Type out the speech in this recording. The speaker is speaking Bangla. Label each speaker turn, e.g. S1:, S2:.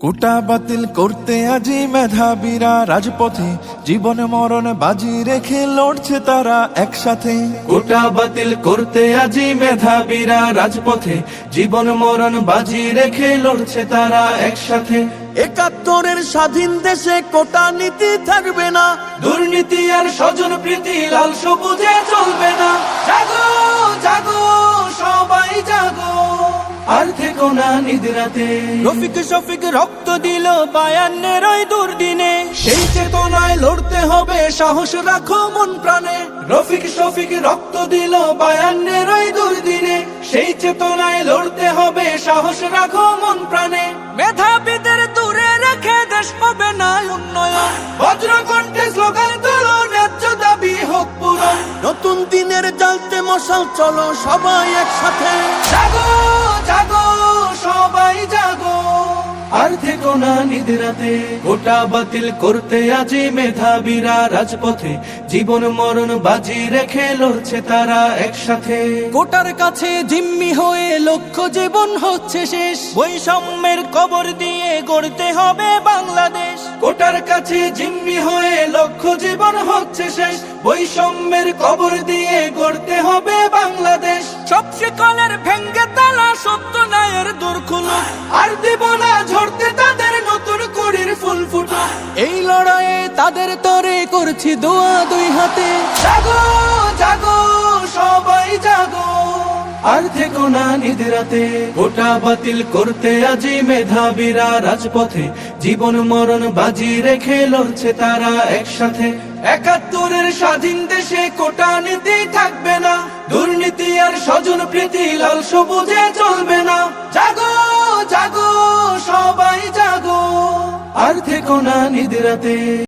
S1: কোটা বাতিল করতে আজি মেধাবীরা রাজপথে, জীবন মরণ বাজি রেখে লড়ছে তারা একসাথে।
S2: কোটা বাতিল করতে আজি মেধাবীরা রাজপথে, জীবন মরণ বাজি রেখে লড়ছে তারা একসাথে।
S3: ৭১-এর স্বাধীন দেশে কোটা নীতি থাকবে না,
S2: দুর্নীতি আর স্বজন প্রীতি লাল সবুজে চলবে না। জাগো জাগো সবাই জাগো, আর থেকো না নিদ্রাতে।
S3: রফিক শফিক রক্ত দিল ৫২-এর ওই দুর্দিনে,
S2: সেই চেতনায় লড়তে হবে, সাহস রাখো মন প্রাণে। রফিক শফিক রক্ত দিল ৫২-এর ওই দুর্দিনে, সেই চেতনায় লড়তে হবে, সাহস রাখো মন প্রাণে।
S3: মেধাবীদের দূরে রেখে দেশ হবে না উন্নয়ন,
S2: বজ্রকণ্ঠে স্লোগান তোলো, ন্যায্য দাবি হোক পূরণ।
S3: নতুন দিনের জ্বালতে মশাল, চলো সবাই একসাথে।
S2: জাগো জাগো সবাই জাগো, আর থেকো না নিদ্রাতে। কোটা বাতিল করতে আজি মেধাবীরা রাজপথে, জীবন মরণ বাজি রেখে লড়ছে তারা একসাথে।
S3: কোটার কাছে জিম্মি হয়ে লক্ষ্য জীবন হচ্ছে শেষ, বৈষম্যের কবর দিয়ে গড়তে হবে বাংলাদেশ।
S2: কোটার কাছে জিম্মি হয়ে লক্ষ্য জীবন হচ্ছে শেষ, বৈষম্যের কবর দিয়ে গড়তে হবে বাংলাদেশ।
S3: সব শিকলের ভেঙ্গে তালা, সত্য ন্যায়ের দূর খুলো,
S2: আর দেব না ঝরতে তাদের নতুন করির ফুল ফুটো।
S3: এই লড়াইয়ে তাদের তরে করছি দোয়া দুই হাতে।
S2: জাগো জাগো সবাই জাগো, আর থেকো না নিদ্রাতে। কোটা বাতিল করতে আজি মেধাবীরা রাজপথে, জীবন মরণ বাজি রেখে লড়ছে তারা একসাথে। ৭১-এর স্বাধীন দেশে কোটা নীতি থাকবে না, দুর্নীতি আর স্বজন প্রীতি লাল সবুজে চলবে না। জাগো জাগো সবাই জাগো, আর থেকো না নিদ্রাতে।